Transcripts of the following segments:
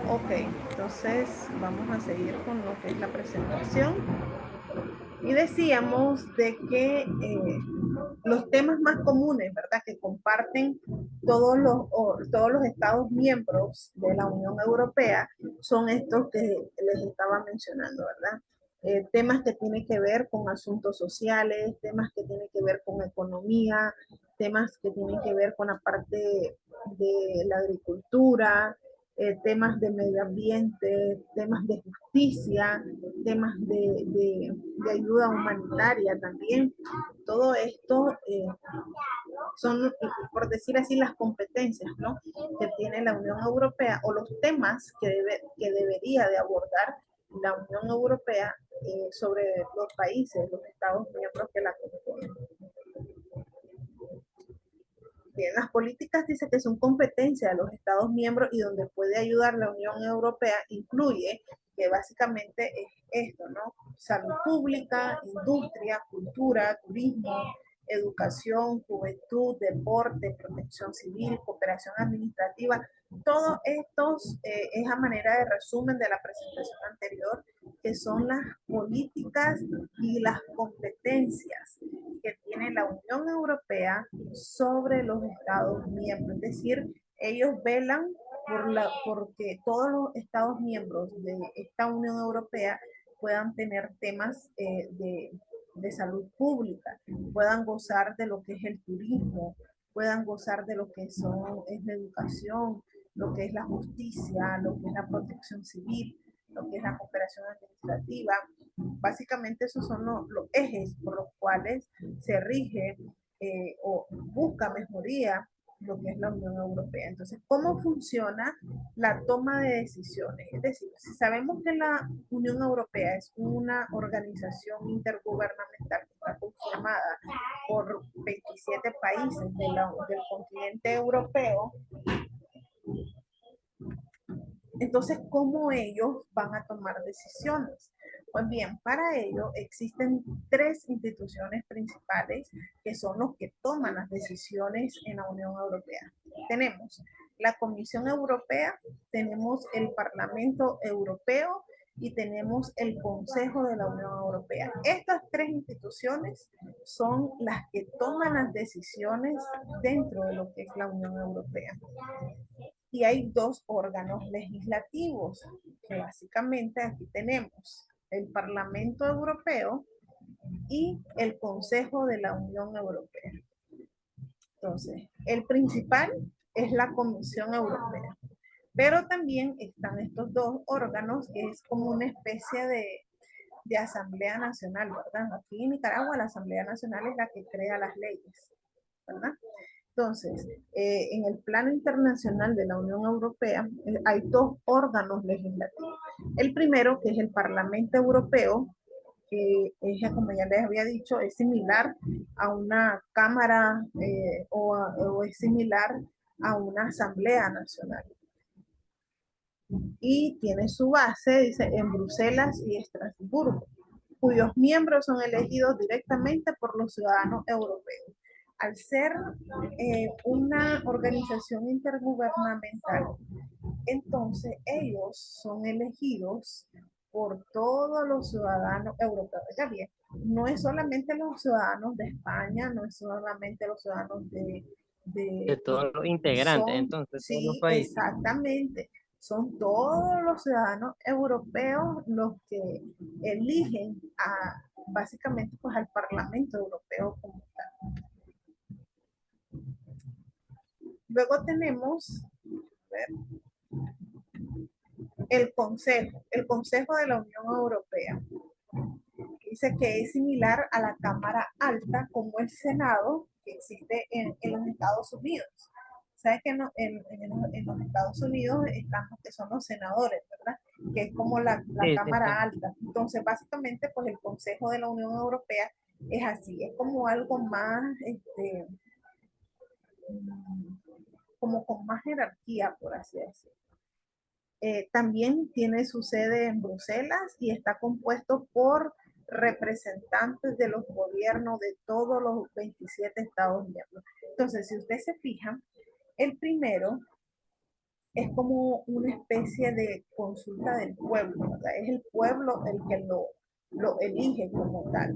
Ok, entonces vamos a seguir con lo que es la presentación. Y decíamos de que los temas más comunes, ¿verdad? Que comparten todos los Estados miembros de la Unión Europea son estos que les estaba mencionando, ¿verdad? Temas que tienen que ver con asuntos sociales, temas que tienen que ver con economía, temas que tienen que ver con la parte de la agricultura, temas de medio ambiente, temas de justicia, temas de ayuda humanitaria también. Todo esto son, por decir así, las competencias, ¿no?, que tiene la Unión Europea o los temas que debería de abordar la Unión Europea sobre los países, los Estados miembros que la componen. Bien, las políticas dice que son competencia de los Estados miembros y donde puede ayudar la Unión Europea incluye que básicamente es esto, ¿no? Salud pública, industria, cultura, turismo, educación, juventud, deporte, protección civil, cooperación administrativa. Todos estos es a manera de resumen de la presentación anterior, que son las políticas y las competencias que tiene la Unión Europea sobre los Estados miembros. Es decir, ellos velan porque todos los Estados miembros de esta Unión Europea puedan tener temas de salud pública, puedan gozar de lo que es el turismo, puedan gozar de lo que es la educación, lo que es la justicia, lo que es la protección civil, lo que es la cooperación administrativa. Básicamente esos son los ejes por los cuales se rige o busca mejoría lo que es la Unión Europea. Entonces, ¿cómo funciona la toma de decisiones? Es decir, si sabemos que la Unión Europea es una organización intergubernamental que está conformada por 27 países del continente europeo, entonces, ¿cómo ellos van a tomar decisiones? Pues bien, para ello existen tres instituciones principales que son los que toman las decisiones en la Unión Europea. Tenemos la Comisión Europea, tenemos el Parlamento Europeo y tenemos el Consejo de la Unión Europea. Estas tres instituciones son las que toman las decisiones dentro de lo que es la Unión Europea. Y hay dos órganos legislativos, que básicamente aquí tenemos el Parlamento Europeo y el Consejo de la Unión Europea. Entonces, el principal es la Comisión Europea, pero también están estos dos órganos que es como una especie de Asamblea Nacional, ¿verdad? Aquí en Nicaragua la Asamblea Nacional es la que crea las leyes, ¿verdad? Entonces, en el plano internacional de la Unión Europea hay dos órganos legislativos. El primero, que es el Parlamento Europeo, que es, como ya les había dicho, es similar a una cámara o es similar a una asamblea nacional. Y tiene su base, dice, en Bruselas y Estrasburgo, cuyos miembros son elegidos directamente por los ciudadanos europeos. Al ser una organización intergubernamental, entonces ellos son elegidos por todos los ciudadanos europeos. Ya bien, no es solamente los ciudadanos de España, no es solamente los ciudadanos De de todos los integrantes, son, entonces, todos los sí, países. exactamente, son todos los ciudadanos europeos los que eligen básicamente pues al Parlamento Europeo como tal. Luego tenemos, a ver, el Consejo de la Unión Europea. Dice que es similar a la Cámara Alta como el Senado que existe en los Estados Unidos. ¿Sabes que en los Estados Unidos están los que son los senadores, ¿verdad? Que es como la Sí, sí, Cámara sí. Alta. Entonces, básicamente, pues el Consejo de la Unión Europea es así, es como algo más, como con más jerarquía, por así decirlo. También tiene su sede en Bruselas y está compuesto por representantes de los gobiernos de todos los 27 Estados miembros. Entonces, si usted se fija, el primero es como una especie de consulta del pueblo, ¿verdad? Es el pueblo el que lo elige como tal,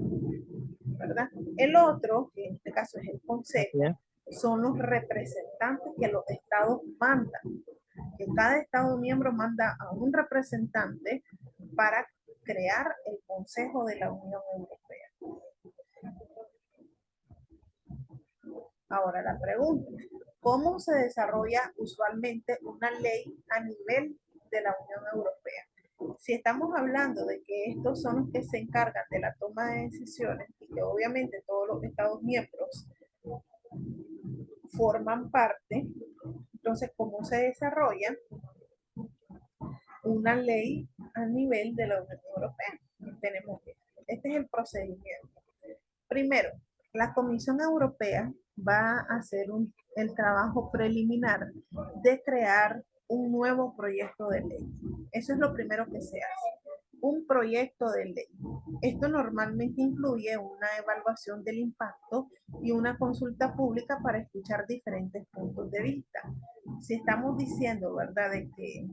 ¿verdad? El otro, que en este caso es el Así consejo, es. son los representantes que los estados mandan, que cada estado miembro manda a un representante para crear el Consejo de la Unión Europea. Ahora la pregunta, ¿cómo se desarrolla usualmente una ley a nivel de la Unión Europea? Si estamos hablando de que estos son los que se encargan de la toma de decisiones y que obviamente todos los estados miembros forman parte, entonces, ¿cómo se desarrolla una ley a nivel de la Unión Europea? Tenemos este es el procedimiento. Primero, la Comisión Europea va a hacer el trabajo preliminar de crear un nuevo proyecto de ley. Eso es lo primero que se hace, un proyecto de ley. Esto normalmente incluye una evaluación del impacto y una consulta pública para escuchar diferentes puntos de vista. Si estamos diciendo, ¿verdad?, de que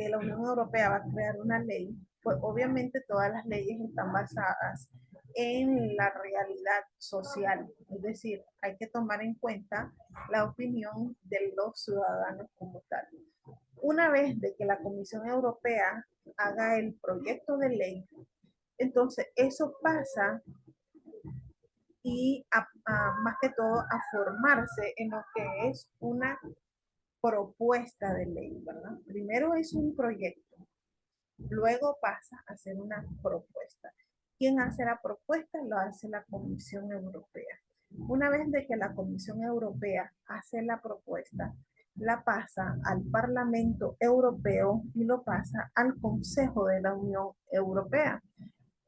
la Unión Europea va a crear una ley, pues obviamente todas las leyes están basadas en la realidad social, es decir, hay que tomar en cuenta la opinión de los ciudadanos como tal. Una vez de que la Comisión Europea haga el proyecto de ley, entonces eso pasa y más que todo a formarse en lo que es una propuesta de ley, ¿verdad? Primero es un proyecto, luego pasa a ser una propuesta. ¿Quién hace la propuesta? Lo hace la Comisión Europea. Una vez de que la Comisión Europea hace la propuesta, la pasa al Parlamento Europeo y lo pasa al Consejo de la Unión Europea.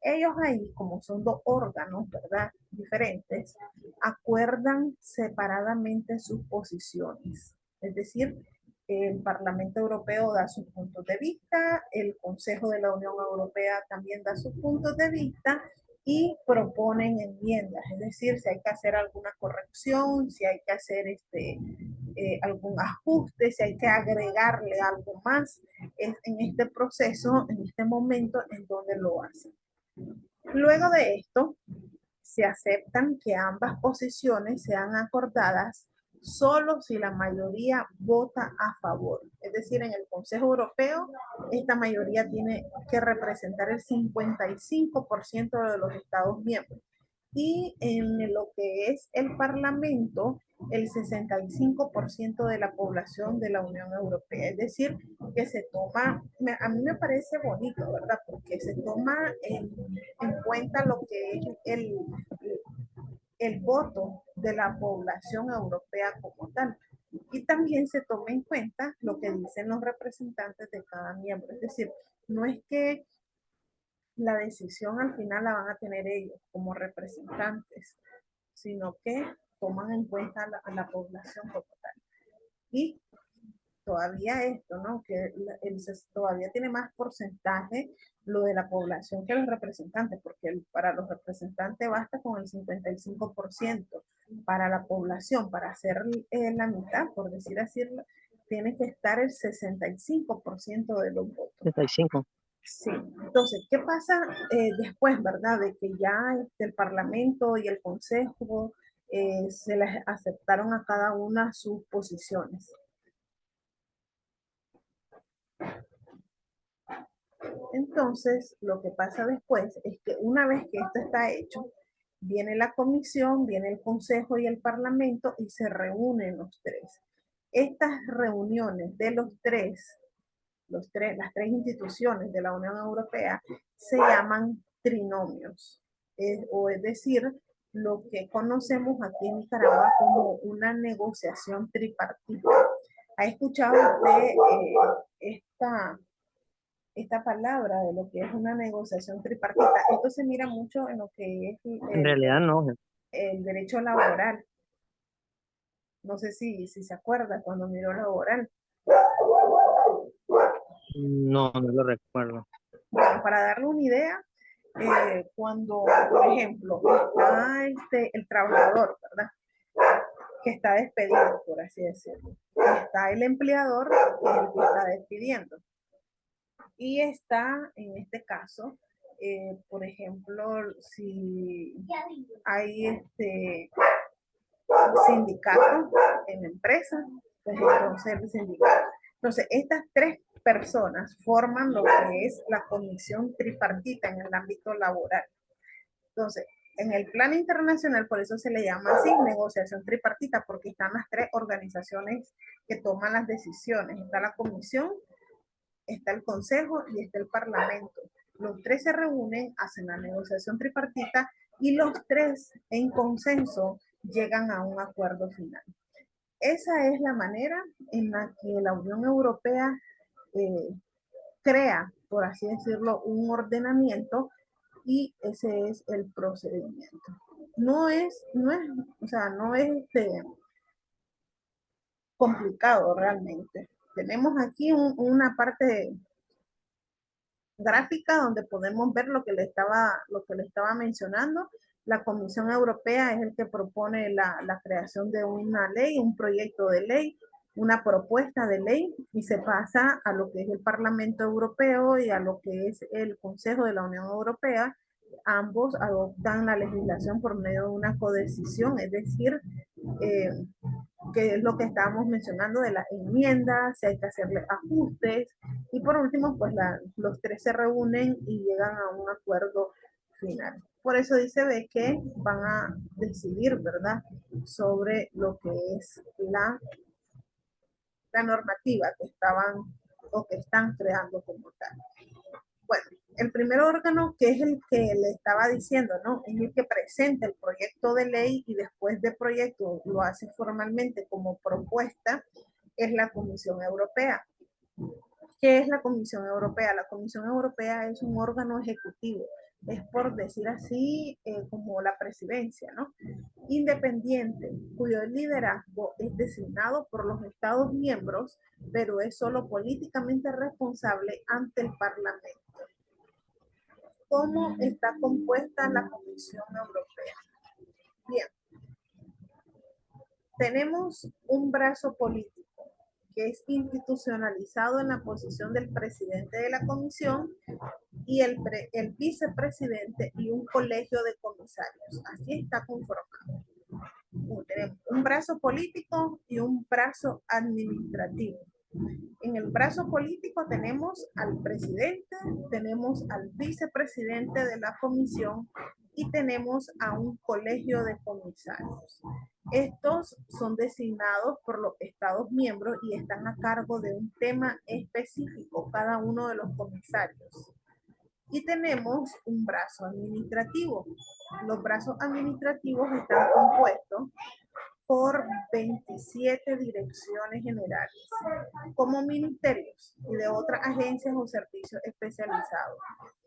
Ellos ahí, como son dos órganos, ¿verdad?, diferentes, acuerdan separadamente sus posiciones. Es decir, el Parlamento Europeo da sus puntos de vista, el Consejo de la Unión Europea también da sus puntos de vista y proponen enmiendas, es decir, si hay que hacer alguna corrección, si hay que hacer algún ajuste, si hay que agregarle algo más, es en este proceso, en este momento en donde lo hacen. Luego de esto, se aceptan que ambas posiciones sean acordadas solo si la mayoría vota a favor. Es decir, en el Consejo Europeo, esta mayoría tiene que representar el 55% de los Estados miembros. Y en lo que es el Parlamento, el 65% de la población de la Unión Europea. Es decir, que se toma, a mí me parece bonito, ¿verdad? Porque se toma en cuenta lo que es el voto de la población europea como tal. Y también se toma en cuenta lo que dicen los representantes de cada miembro. Es decir, no es que la decisión al final la van a tener ellos como representantes, sino que toman en cuenta a la población como tal. Y todavía esto, ¿no? Que todavía tiene más porcentaje lo de la población que los representantes, porque para los representantes basta con el 55%, para la población, para hacer la mitad, por decir así, tiene que estar el 65% de los votos. 35. Sí, entonces, ¿qué pasa después, verdad? De que ya el Parlamento y el Consejo se les aceptaron a cada una sus posiciones. Entonces, lo que pasa después es que una vez que esto está hecho, viene la comisión, viene el consejo y el parlamento y se reúnen los tres. Estas reuniones de las tres instituciones de la Unión Europea se llaman trinomios, o es decir, lo que conocemos aquí en Nicaragua como una negociación tripartita. ¿Ha escuchado usted esta palabra de lo que es una negociación tripartita? Esto se mira mucho en lo que es En realidad no. el derecho laboral. No sé si se acuerda cuando miró laboral. No, no lo recuerdo. Bueno, para darle una idea, cuando, por ejemplo, está el trabajador, ¿verdad?, que está despedido, por así decirlo. está el empleador, que es el que está despidiendo. Y está, en este caso, por ejemplo, si hay sindicato en la empresa, pues entonces el sindicato. Entonces, estas tres personas forman lo que es la comisión tripartita en el ámbito laboral. Entonces, en el plano internacional, por eso se le llama así, negociación tripartita, porque están las tres organizaciones que toman las decisiones. Está la comisión, está el consejo y está el parlamento. Los tres se reúnen, hacen la negociación tripartita y los tres en consenso llegan a un acuerdo final. Esa es la manera en la que la Unión Europea eh, crea, por así decirlo, un ordenamiento y ese es el procedimiento. O sea, no es complicado realmente. Tenemos aquí una parte gráfica donde podemos ver lo que le estaba mencionando. La Comisión Europea es el que propone la creación de una ley, un proyecto de ley, una propuesta de ley y se pasa a lo que es el Parlamento Europeo y a lo que es el Consejo de la Unión Europea. Ambos adoptan la legislación por medio de una codecisión, es decir, eh, que es lo que estábamos mencionando de las enmiendas, si hay que hacerle ajustes, y por último, pues los tres se reúnen y llegan a un acuerdo final. Por eso dice B que van a decidir, ¿verdad?, sobre lo que es la normativa que estaban o que están creando como tal. Bueno, el primer órgano, que es el que le estaba diciendo, ¿no? Es el que presenta el proyecto de ley y después de proyecto lo hace formalmente como propuesta, es la Comisión Europea. ¿Qué es la Comisión Europea? La Comisión Europea es un órgano ejecutivo, es por decir así como la presidencia, ¿no? Independiente, cuyo liderazgo es designado por los Estados miembros, pero es solo políticamente responsable ante el Parlamento. ¿Cómo está compuesta la Comisión Europea? Bien, tenemos un brazo político que es institucionalizado en la posición del presidente de la comisión y el vicepresidente y un colegio de comisarios. Así está conformado. Tenemos un brazo político y un brazo administrativo. En el brazo político tenemos al presidente, tenemos al vicepresidente de la comisión y tenemos a un colegio de comisarios. Estos son designados por los Estados miembros y están a cargo de un tema específico, cada uno de los comisarios. Y tenemos un brazo administrativo. Los brazos administrativos están compuestos por 27 direcciones generales, como ministerios y de otras agencias o servicios especializados.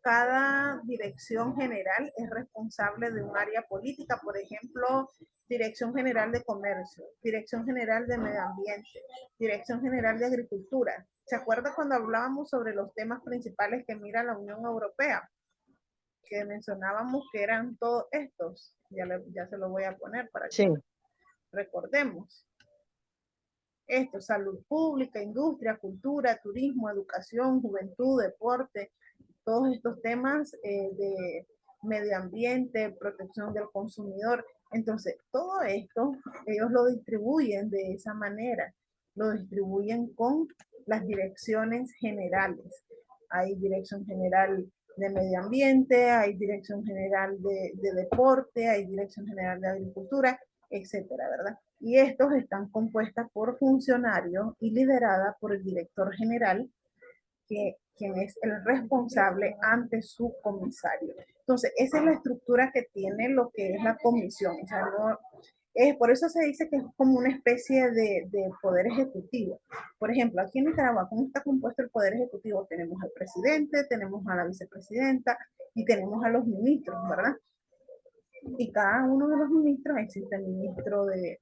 Cada dirección general es responsable de un área política, por ejemplo, Dirección General de Comercio, Dirección General de Medio Ambiente, Dirección General de Agricultura. ¿Se acuerda cuando hablábamos sobre los temas principales que mira la Unión Europea? Que mencionábamos que eran todos estos. Ya se lo voy a poner para que Sí, recordemos. Esto, salud pública, industria, cultura, turismo, educación, juventud, deporte, todos estos temas de medio ambiente, protección del consumidor. Entonces, todo esto, ellos lo distribuyen de esa manera, lo distribuyen con las direcciones generales. Hay dirección general de medio ambiente, hay dirección general de deporte, hay dirección general de agricultura, etcétera, ¿verdad? Y estos están compuestas por funcionarios y lideradas por el director general, quien es el responsable ante su comisario. Entonces, esa es la estructura que tiene lo que es la comisión. O sea, no, por eso se dice que es como una especie de poder ejecutivo. Por ejemplo, aquí en Nicaragua, ¿cómo está compuesto el poder ejecutivo? Tenemos al presidente, tenemos a la vicepresidenta y tenemos a los ministros, ¿verdad? Y cada uno de los ministros, existe el ministro de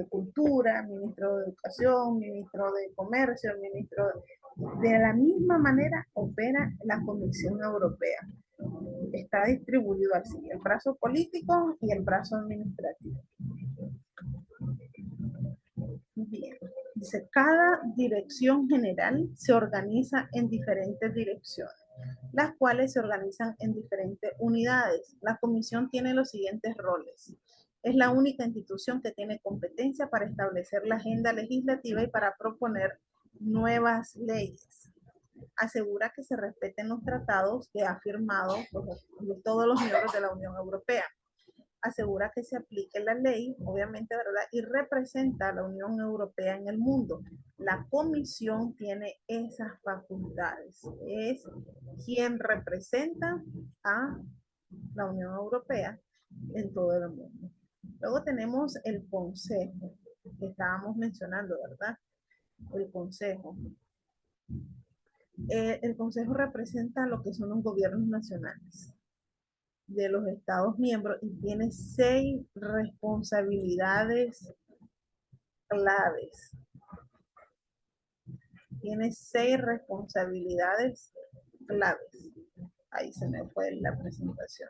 Cultura, ministro de Educación, ministro de Comercio, ministro de la misma manera opera la Comisión Europea. Está distribuido así, el brazo político y el brazo administrativo. Bien, dice, cada dirección general se organiza en diferentes direcciones, las cuales se organizan en diferentes unidades. La comisión tiene los siguientes roles. Es la única institución que tiene competencia para establecer la agenda legislativa y para proponer nuevas leyes. Asegura que se respeten los tratados que ha firmado todos los miembros de la Unión Europea. Asegura que se aplique la ley, obviamente, ¿verdad? Y representa a la Unión Europea en el mundo. La comisión tiene esas facultades. Es quien representa a la Unión Europea en todo el mundo. Luego tenemos el Consejo, que estábamos mencionando, ¿verdad? El Consejo. El Consejo representa lo que son los gobiernos nacionales de los Estados miembros y tiene 6 responsabilidades claves. Tiene 6 responsabilidades claves. Ahí se me fue la presentación.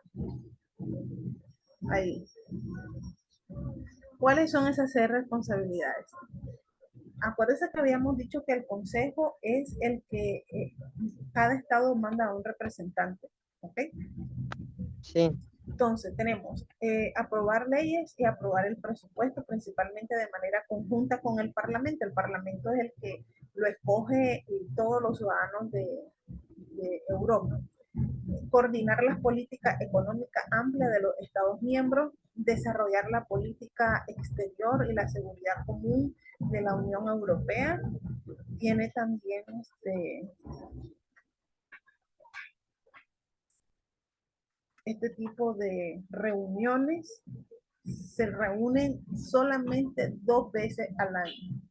Ahí. ¿Cuáles son esas 6 responsabilidades? Acuérdense que habíamos dicho que el Consejo es el que cada estado manda a un representante. ¿Ok? Sí, Entonces, tenemos aprobar leyes y aprobar el presupuesto, principalmente de manera conjunta con el Parlamento. El Parlamento es el que lo escoge todos los ciudadanos de Europa. Coordinar las políticas económicas amplias de los Estados miembros, desarrollar la política exterior y la seguridad común de la Unión Europea. Tiene también este tipo de reuniones. Se reúnen solamente 2 veces al año.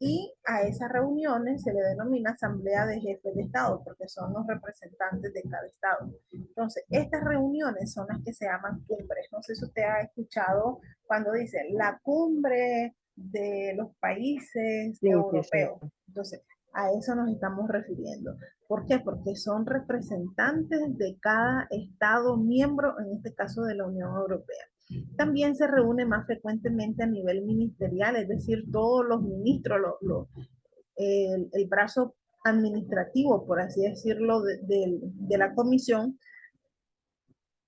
Y a esas reuniones se le denomina asamblea de jefes de Estado, porque son los representantes de cada Estado. Entonces, estas reuniones son las que se llaman cumbres. No sé si usted ha escuchado cuando dicen la cumbre de los países sí, sí, sí. europeos. Entonces, a eso nos estamos refiriendo. ¿Por qué? Porque son representantes de cada Estado miembro, en este caso de la Unión Europea. También se reúne más frecuentemente a nivel ministerial, es decir, todos los ministros, el brazo administrativo, por así decirlo, de la comisión,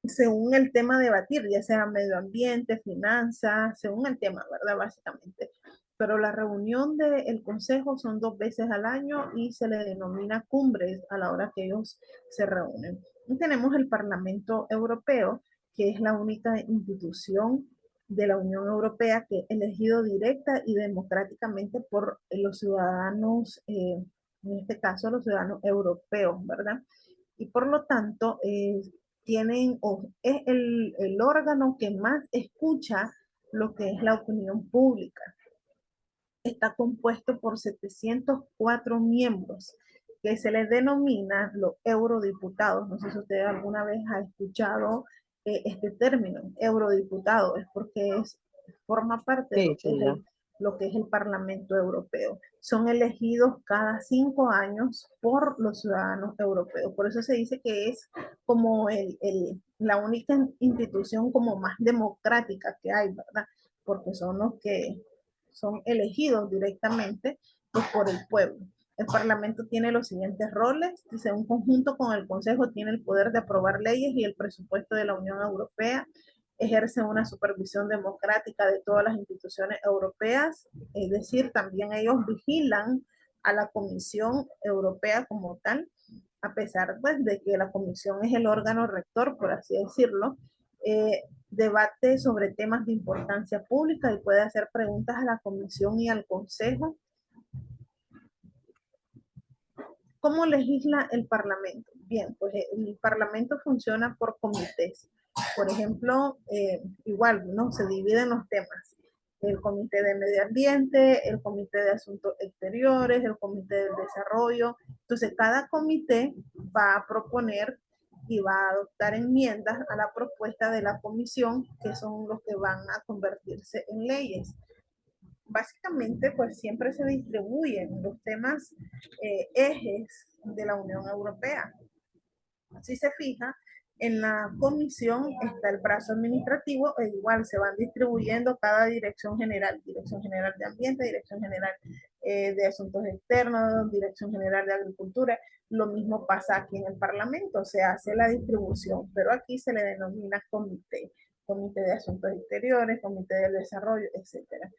según el tema a debatir, ya sea medio ambiente, finanzas, según el tema, ¿verdad? Básicamente. Pero la reunión del consejo son 2 veces al año y se le denomina cumbres a la hora que ellos se reúnen. Y tenemos el Parlamento Europeo, que es la única institución de la Unión Europea que es elegido directa y democráticamente por los ciudadanos, en este caso los ciudadanos europeos, ¿verdad? Y por lo tanto, tienen, o es el órgano que más escucha lo que es la opinión pública. Está compuesto por 704 miembros que se les denomina los eurodiputados. No sé si usted alguna vez ha escuchado este término, eurodiputado, es porque forma parte de Sí, sí, ya. lo que es el Parlamento Europeo. Son elegidos cada 5 años por los ciudadanos europeos. Por eso se dice que es como la única institución como más democrática que hay, ¿verdad? Porque son los que son elegidos directamente pues, por el pueblo. El Parlamento tiene los siguientes roles. Dice, un conjunto con el Consejo tiene el poder de aprobar leyes y el presupuesto de la Unión Europea. Ejerce una supervisión democrática de todas las instituciones europeas. Es decir, también ellos vigilan a la Comisión Europea como tal, a pesar pues, de que la Comisión es el órgano rector, por así decirlo. Debate sobre temas de importancia pública y puede hacer preguntas a la Comisión y al Consejo. ¿Cómo legisla el Parlamento? Bien, pues el Parlamento funciona por comités. Por ejemplo, igual, ¿no? Se dividen los temas. El Comité de Medio Ambiente, el Comité de Asuntos Exteriores, el Comité del Desarrollo. Entonces, cada comité va a proponer y va a adoptar enmiendas a la propuesta de la comisión, que son los que van a convertirse en leyes. Básicamente, pues siempre se distribuyen los temas ejes de la Unión Europea. Si se fija, En la comisión está el brazo administrativo, e igual se van distribuyendo cada dirección general de ambiente, dirección general de asuntos externos, dirección general de agricultura. Lo mismo pasa aquí en el Parlamento, se hace la distribución, pero aquí se le denomina comité, comité de asuntos exteriores, comité de desarrollo, etcétera.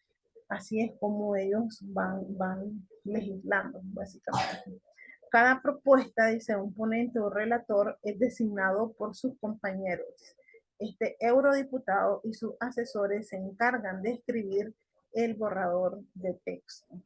Así es como ellos van legislando, básicamente. Cada propuesta, dice un ponente o relator, es designado por sus compañeros. Este eurodiputado y sus asesores se encargan de escribir el borrador de texto.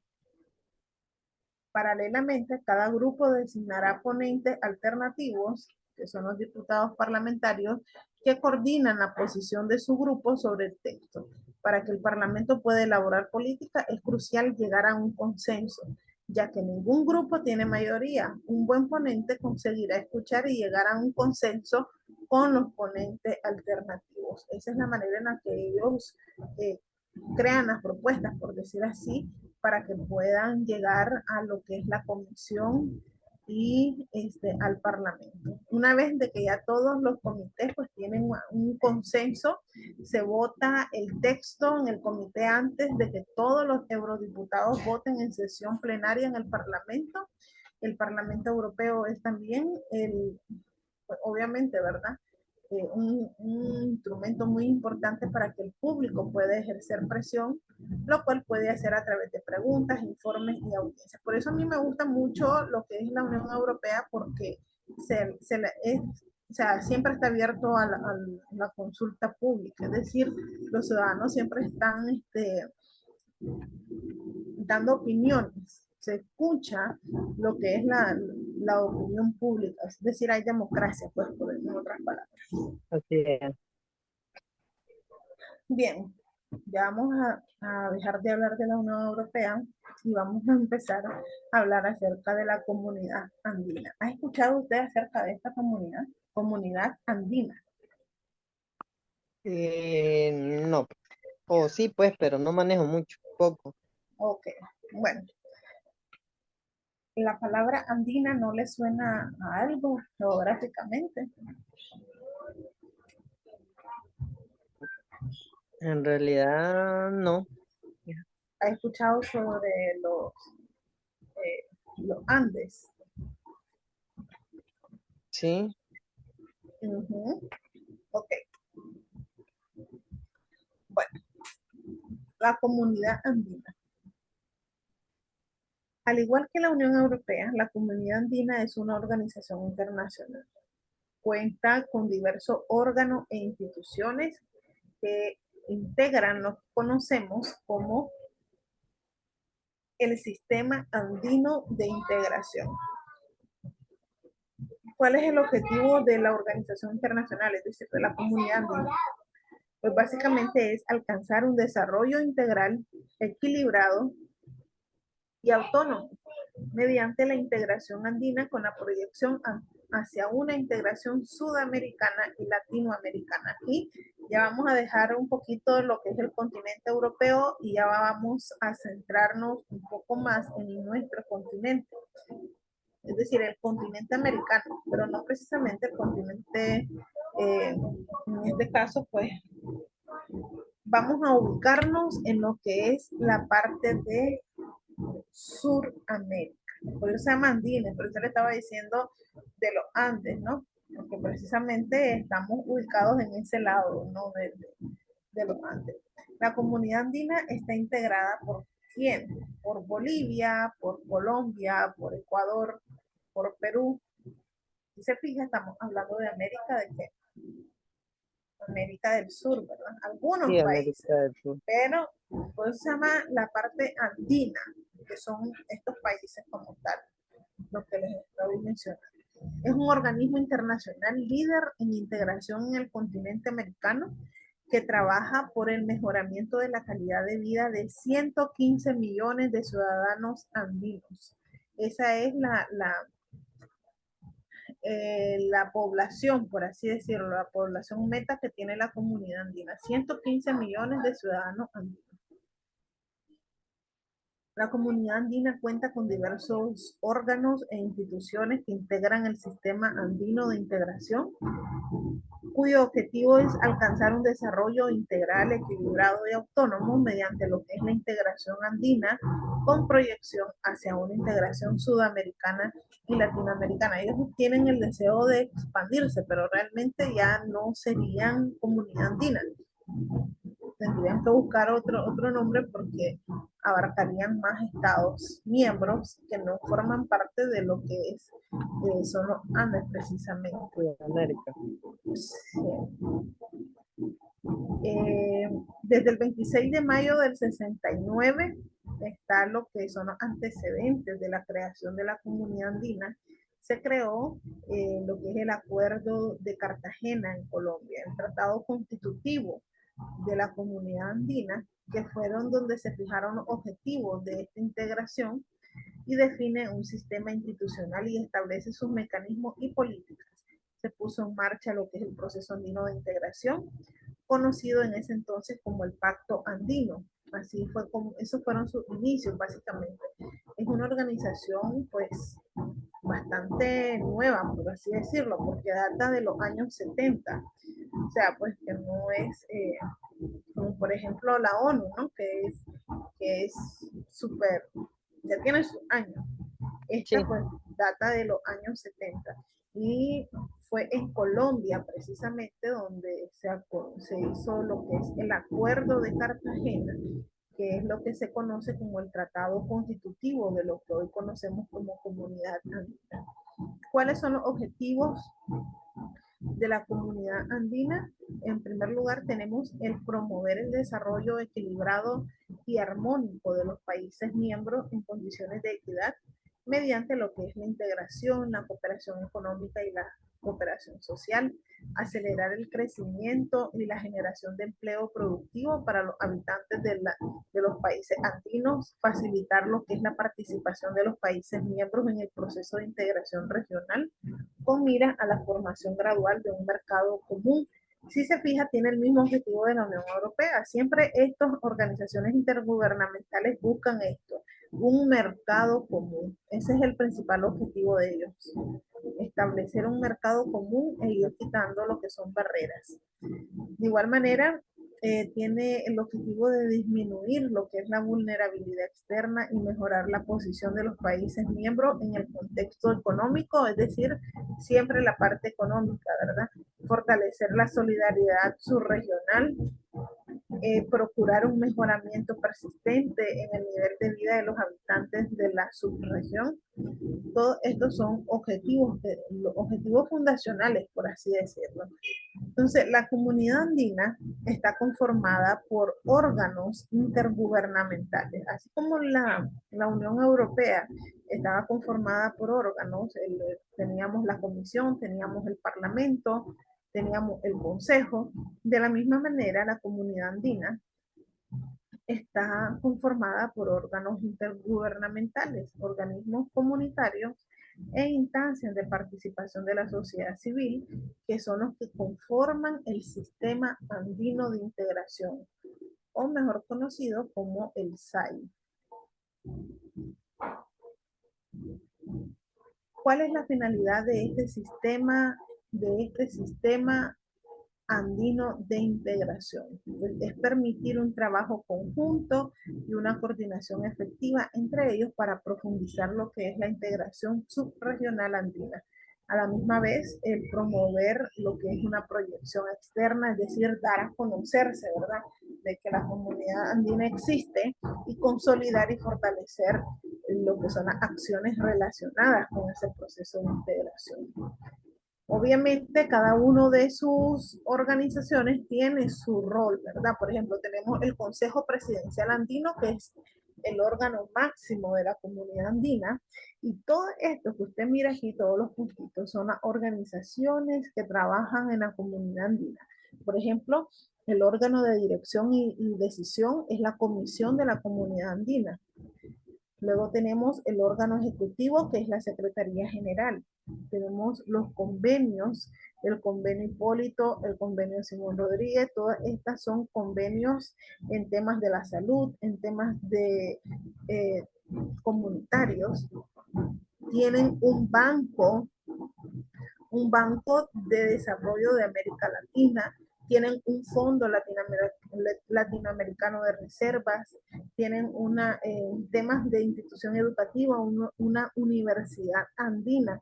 Paralelamente, cada grupo designará ponentes alternativos, que son los diputados parlamentarios, que coordinan la posición de su grupo sobre el texto. Para que el Parlamento pueda elaborar política, es crucial llegar a un consenso, ya que ningún grupo tiene mayoría. Un buen ponente conseguirá escuchar y llegar a un consenso con los ponentes alternativos. Esa es la manera en la que ellos crean las propuestas, por decir así, para que puedan llegar a lo que es la comisión y al Parlamento. Una vez de que ya todos los comités pues tienen un consenso, se vota el texto en el comité antes de que todos los eurodiputados voten en sesión plenaria en el Parlamento. El Parlamento Europeo es también pues, obviamente, ¿verdad? Un instrumento muy importante para que el público pueda ejercer presión, lo cual puede hacer a través de preguntas, informes y audiencias. Por eso a mí me gusta mucho lo que es la Unión Europea, porque o sea, siempre está abierto a la consulta pública, es decir, los ciudadanos siempre están dando opiniones, se escucha lo que es la opinión pública, es decir, hay democracia, pues, en otras palabras. Así es. Bien, ya vamos a dejar de hablar de la Unión Europea y vamos a empezar a hablar acerca de la comunidad andina. ¿Ha escuchado usted acerca de esta comunidad? Comunidad andina. No, o sí, pues, pero no manejo mucho, poco. Ok, bueno, la palabra andina no le suena a algo geográficamente. En realidad, no. ¿Ha escuchado sobre los Andes? Sí, Ok, bueno, la comunidad andina. Al igual que la Unión Europea, la Comunidad Andina es una organización internacional. Cuenta con diversos órganos e instituciones que integran lo que conocemos como el Sistema Andino de Integración. ¿Cuál es el objetivo de la organización internacional, es decir, de la Comunidad Andina? Pues básicamente es alcanzar un desarrollo integral, equilibrado y autónomo mediante la integración andina con la proyección hacia una integración sudamericana y latinoamericana. Aquí ya vamos a dejar un poquito lo que es el continente europeo y ya vamos a centrarnos un poco más en nuestro continente, es decir, el continente americano, pero no precisamente el continente, en este caso, pues vamos a ubicarnos en lo que es la parte de Suramérica. Por eso se llama andines, por eso le estaba diciendo de los Andes, ¿no? Porque precisamente estamos ubicados en ese lado, ¿no? De los Andes. La comunidad andina está integrada por quién? Por Bolivia, por Colombia, por Ecuador, por Perú. Si se fija, estamos hablando de América, ¿de qué? América del Sur, ¿verdad? sí, Algunos países, América del Sur. pero por eso se llama la parte andina, que son estos países como tal, lo que les estoy mencionando. Es un organismo internacional líder en integración en el continente americano que trabaja por el mejoramiento de la calidad de vida de 115 millones de ciudadanos andinos. Esa es la población, por así decirlo, la población meta que tiene la comunidad andina, 115 millones de ciudadanos andinos. La comunidad andina cuenta con diversos órganos e instituciones que integran el sistema andino de integración, cuyo objetivo es alcanzar un desarrollo integral, equilibrado y autónomo mediante lo que es la integración andina con proyección hacia una integración sudamericana y latinoamericana. Ellos tienen el deseo de expandirse, pero realmente ya no serían comunidad andina. Tendrían que buscar otro nombre porque abarcarían más estados miembros que no forman parte de lo que es, son los Andes precisamente. Sudamérica. Sí. Desde el 26 de mayo del 69 está lo que son los antecedentes de la creación de la comunidad andina. Se creó lo que es el Acuerdo de Cartagena en Colombia, el tratado constitutivo de la comunidad andina, que fueron donde se fijaron los objetivos de esta integración y define un sistema institucional y establece sus mecanismos y políticas. Se puso en marcha lo que es el proceso andino de integración, conocido en ese entonces como el Pacto Andino. Así fue como, esos fueron sus inicios básicamente. Es una organización pues bastante nueva, por así decirlo, porque data de los años 70. O sea, pues que no es como por ejemplo la ONU, ¿no? Que es súper, ya tiene sus años. Esta Sí, pues data de los años 70 y fue en Colombia precisamente donde se hizo lo que es el Acuerdo de Cartagena, que es lo que se conoce como el Tratado Constitutivo de lo que hoy conocemos como Comunidad Andina. ¿Cuáles son los objetivos de la comunidad andina? En primer lugar, tenemos el promover el desarrollo equilibrado y armónico de los países miembros en condiciones de equidad mediante lo que es la integración, la cooperación económica y la cooperación social, acelerar el crecimiento y la generación de empleo productivo para los habitantes de los países andinos, facilitar lo que es la participación de los países miembros en el proceso de integración regional, con miras a la formación gradual de un mercado común. Si se fija, tiene el mismo objetivo de la Unión Europea. Siempre estas organizaciones intergubernamentales buscan esto, un mercado común. Ese es el principal objetivo de ellos, establecer un mercado común e ir quitando lo que son barreras. De igual manera, tiene el objetivo de disminuir lo que es la vulnerabilidad externa y mejorar la posición de los países miembros en el contexto económico, es decir, siempre la parte económica, ¿verdad? Fortalecer la solidaridad subregional, procurar un mejoramiento persistente en el nivel de vida de los habitantes de la subregión. Todos estos son objetivos, objetivos fundacionales, por así decirlo. Entonces, la comunidad andina está conformada por órganos intergubernamentales, así como la Unión Europea estaba conformada por órganos, teníamos la Comisión, teníamos el Parlamento, teníamos el Consejo. De la misma manera, la comunidad andina está conformada por órganos intergubernamentales, organismos comunitarios e instancias de participación de la sociedad civil, que son los que conforman el sistema andino de integración, o mejor conocido como el SAI. ¿Cuál es la finalidad de este sistema andino de integración? Es permitir un trabajo conjunto y una coordinación efectiva entre ellos para profundizar lo que es la integración subregional andina. A la misma vez, el promover lo que es una proyección externa, es decir, dar a conocerse, ¿verdad?, de que la comunidad andina existe y consolidar y fortalecer lo que son las acciones relacionadas con ese proceso de integración. Obviamente, cada uno de sus organizaciones tiene su rol, ¿verdad? Por ejemplo, tenemos el Consejo Presidencial Andino, que es el órgano máximo de la comunidad andina, y todo esto que usted mira aquí, todos los puntitos, son las organizaciones que trabajan en la comunidad andina. Por ejemplo, el órgano de dirección y decisión es la Comisión de la Comunidad Andina. Luego tenemos el órgano ejecutivo, que es la Secretaría General. Tenemos los convenios, el convenio Hipólito, el convenio Simón Rodríguez, todas estas son convenios en temas de la salud, en temas eh, comunitarios, tienen un banco de desarrollo de América Latina, tienen un fondo latinoamericano de reservas, tienen temas de institución educativa, una universidad andina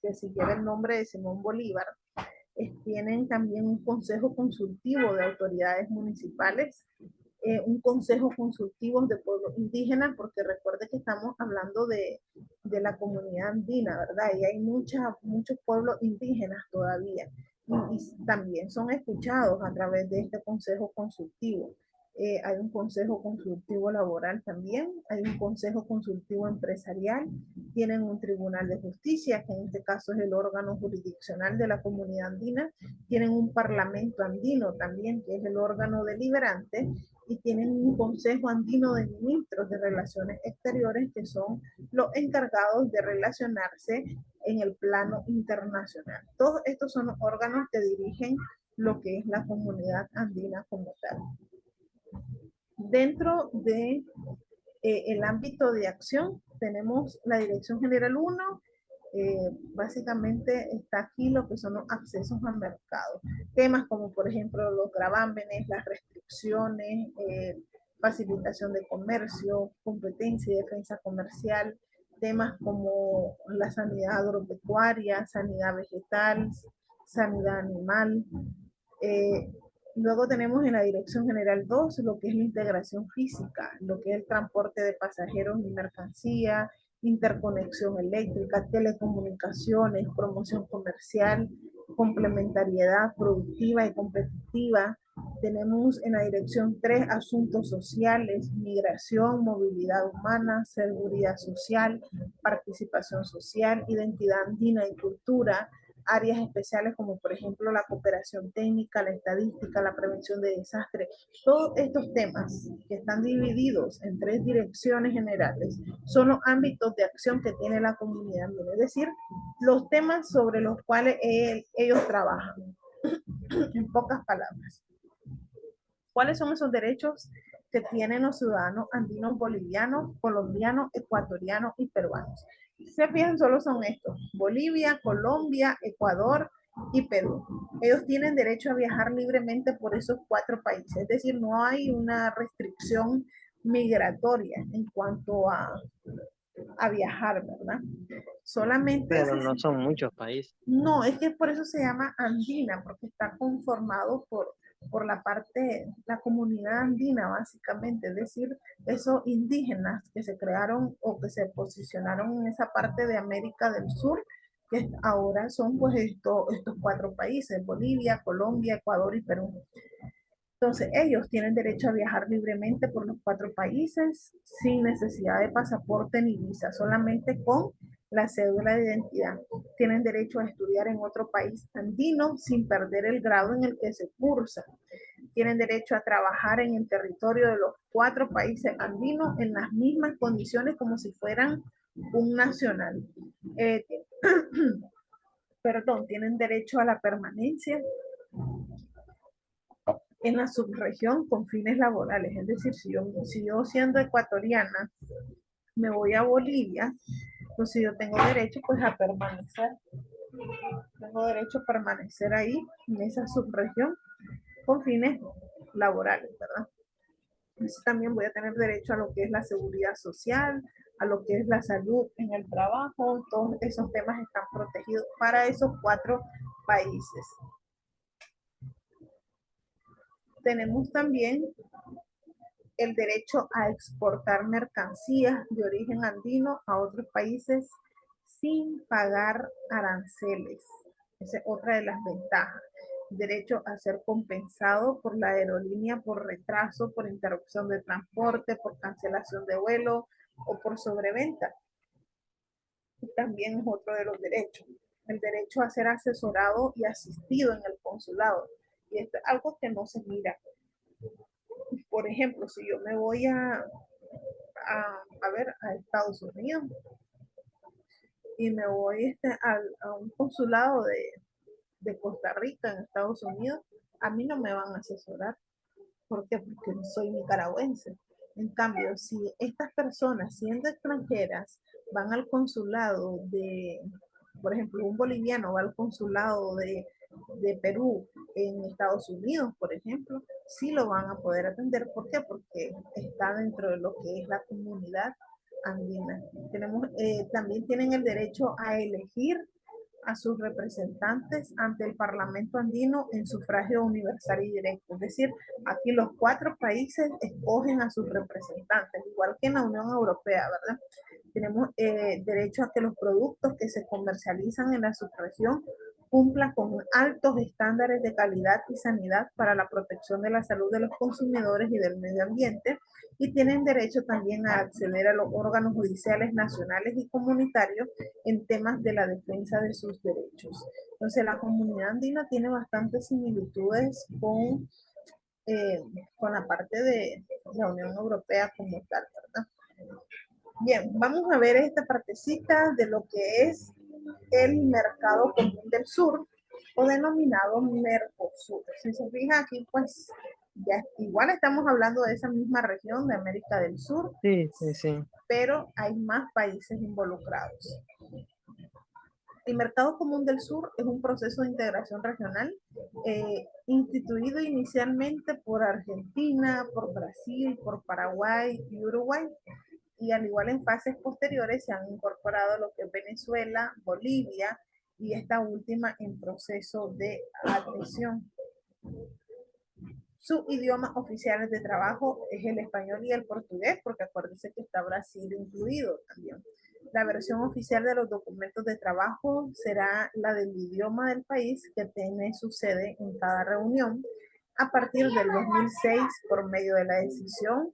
que si lleva el nombre de Simón Bolívar, tienen también un consejo consultivo de autoridades municipales, un consejo consultivo de pueblos indígenas, porque recuerde que estamos hablando de la comunidad andina, ¿verdad? Y hay muchos pueblos indígenas todavía, y también son escuchados a través de este consejo consultivo. Hay un consejo consultivo laboral también, hay un consejo consultivo empresarial, tienen un tribunal de justicia, que en este caso es el órgano jurisdiccional de la comunidad andina, tienen un parlamento andino también, que es el órgano deliberante, y tienen un consejo andino de ministros de relaciones exteriores, que son los encargados de relacionarse en el plano internacional. Todos estos son los órganos que dirigen lo que es la comunidad andina como tal. Dentro de el ámbito de acción tenemos la Dirección General 1, básicamente está aquí lo que son los accesos al mercado. Temas como por ejemplo los gravámenes, las restricciones, facilitación de comercio, competencia y defensa comercial, temas como la sanidad agropecuaria, sanidad vegetal, sanidad animal, eh, luego tenemos en la Dirección General 2 lo que es la integración física, lo que es el transporte de pasajeros y mercancía, interconexión eléctrica, telecomunicaciones, promoción comercial, complementariedad productiva y competitiva. Tenemos en la Dirección 3 asuntos sociales, migración, movilidad humana, seguridad social, participación social, identidad andina y cultura, áreas especiales como por ejemplo la cooperación técnica, la estadística, la prevención de desastres. Todos estos temas que están divididos en 3 direcciones generales son los ámbitos de acción que tiene la comunidad, es decir, los temas sobre los cuales ellos trabajan. En pocas palabras, ¿cuáles son esos derechos que tienen los ciudadanos andinos, bolivianos, colombianos, ecuatorianos y peruanos? Si se fijan, solo son estos: Bolivia, Colombia, Ecuador y Perú. Ellos tienen derecho a viajar libremente por esos 4 países, es decir, no hay una restricción migratoria en cuanto a viajar, ¿verdad? Solamente Pero no son muchos países. no, es que por eso se llama andina, porque está conformado por la parte, la comunidad andina básicamente, es decir, esos indígenas que se crearon o que se posicionaron en esa parte de América del Sur, que ahora son pues estos 4 países: Bolivia, Colombia, Ecuador y Perú. Entonces, ellos tienen derecho a viajar libremente por los 4 países sin necesidad de pasaporte ni visa, solamente con la cédula de identidad. Tienen derecho a estudiar en otro país andino sin perder el grado en el que se cursa. Tienen derecho a trabajar en el territorio de los 4 países andinos en las mismas condiciones como si fueran un nacional. Eh, perdón, tienen derecho a la permanencia en la subregión con fines laborales. Es decir, si yo siendo ecuatoriana me voy a Bolivia, pues si yo tengo derecho pues a permanecer, tengo derecho a permanecer ahí en esa subregión con fines laborales, ¿verdad? Entonces también voy a tener derecho a lo que es la seguridad social, a lo que es la salud en el trabajo. Todos esos temas están protegidos para esos 4 países. Tenemos también el derecho a exportar mercancías de origen andino a otros países sin pagar aranceles. Esa es otra de las ventajas. Derecho a ser compensado por la aerolínea por retraso, por interrupción de transporte, por cancelación de vuelo o por sobreventa. También es otro de los derechos. El derecho a ser asesorado y asistido en el consulado. Y esto es algo que no se mira. Por ejemplo, si yo me voy a Estados Unidos y me voy a un consulado de Costa Rica en Estados Unidos, a mí no me van a asesorar. ¿Por qué? Porque soy nicaragüense. En cambio, si estas personas, siendo extranjeras, van al consulado de, por ejemplo, un boliviano va al consulado de Perú en Estados Unidos, por ejemplo, sí lo van a poder atender. ¿Por qué? Porque está dentro de lo que es la comunidad andina. También tienen el derecho a elegir a sus representantes ante el Parlamento andino en sufragio universal y directo. Es decir, aquí los 4 países escogen a sus representantes, igual que en la Unión Europea, ¿verdad? Tenemos derecho a que los productos que se comercializan en la subregión cumplan con altos estándares de calidad y sanidad para la protección de la salud de los consumidores y del medio ambiente, y tienen derecho también a acceder a los órganos judiciales nacionales y comunitarios en temas de la defensa de sus derechos. Entonces, la comunidad andina tiene bastantes similitudes con la parte de la Unión Europea como tal, ¿verdad? Bien, vamos a ver esta partecita de lo que es el mercado común del sur o denominado Mercosur. Si se fija aquí, pues ya igual estamos hablando de esa misma región de América del Sur, Sí, sí, sí. pero hay más países involucrados. El Mercado Común del Sur es un proceso de integración regional instituido inicialmente por Argentina, por Brasil, por Paraguay y Uruguay, y al igual en fases posteriores se han incorporado lo que es Venezuela, Bolivia y esta última en proceso de adhesión. Sus idiomas oficiales de trabajo es el español y el portugués, porque acuérdense que está Brasil incluido también. La versión oficial de los documentos de trabajo será la del idioma del país que tiene su sede en cada reunión. A partir del 2006, por medio de la decisión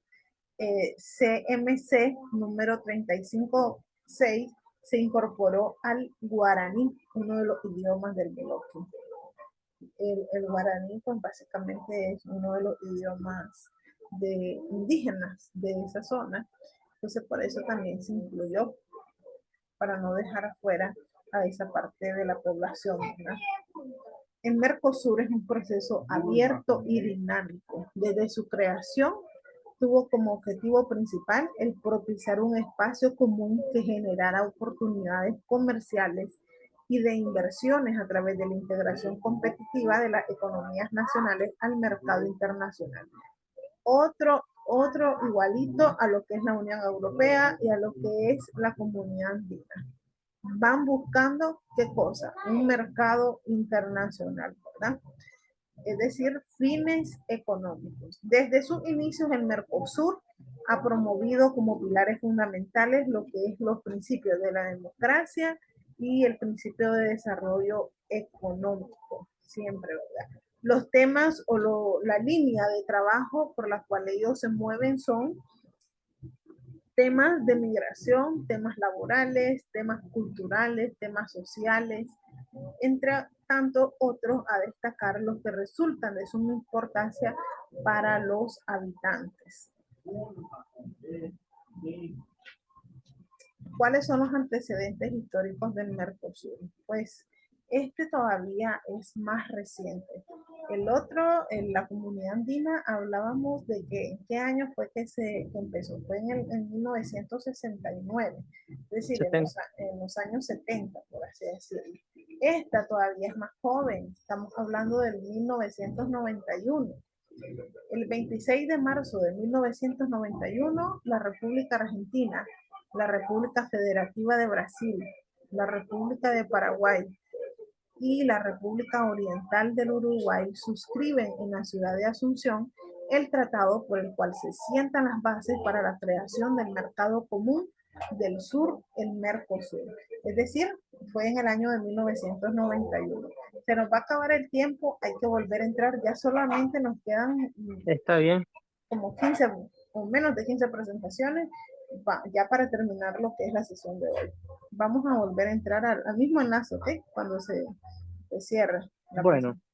CMC número 356, se incorporó al guaraní, uno de los idiomas del bloque. El guaraní, pues básicamente es uno de los idiomas indígenas de esa zona. Entonces, por eso también se incluyó, para no dejar afuera a esa parte de la población, ¿verdad? El Mercosur es un proceso abierto y dinámico. Desde su creación, tuvo como objetivo principal el propiciar un espacio común que generara oportunidades comerciales y de inversiones a través de la integración competitiva de las economías nacionales al mercado internacional. Otro igualito a lo que es la Unión Europea y a lo que es la Comunidad Andina. Van buscando, ¿qué cosa? Un mercado internacional, ¿verdad? Es decir, fines económicos. Desde sus inicios, el Mercosur ha promovido como pilares fundamentales lo que es los principios de la democracia y el principio de desarrollo económico, siempre, ¿verdad? Los temas o la línea de trabajo por la cual ellos se mueven son temas de migración, temas laborales, temas culturales, temas sociales, entre tanto otros a destacar los que resultan de suma importancia para los habitantes. ¿Cuáles son los antecedentes históricos del Mercosur? Pues este todavía es más reciente. El otro, en la comunidad andina, hablábamos de que en qué año fue que se empezó. Fue en 1969, es decir, en los años 70, por así decirlo. Esta todavía es más joven, estamos hablando del 1991. El 26 de marzo de 1991, la República Argentina, la República Federativa de Brasil, la República de Paraguay y la República Oriental del Uruguay suscriben en la ciudad de Asunción el tratado por el cual se sientan las bases para la creación del mercado común del sur, el Mercosur. Es decir, fue en el año de 1991. Se nos va a acabar el tiempo, hay que volver a entrar, ya solamente nos quedan Está bien. como 15 o menos de 15 presentaciones ya para terminar lo que es la sesión de hoy. Vamos a volver a entrar al mismo enlace, ¿ok? Cuando se cierre la Bueno, presentación.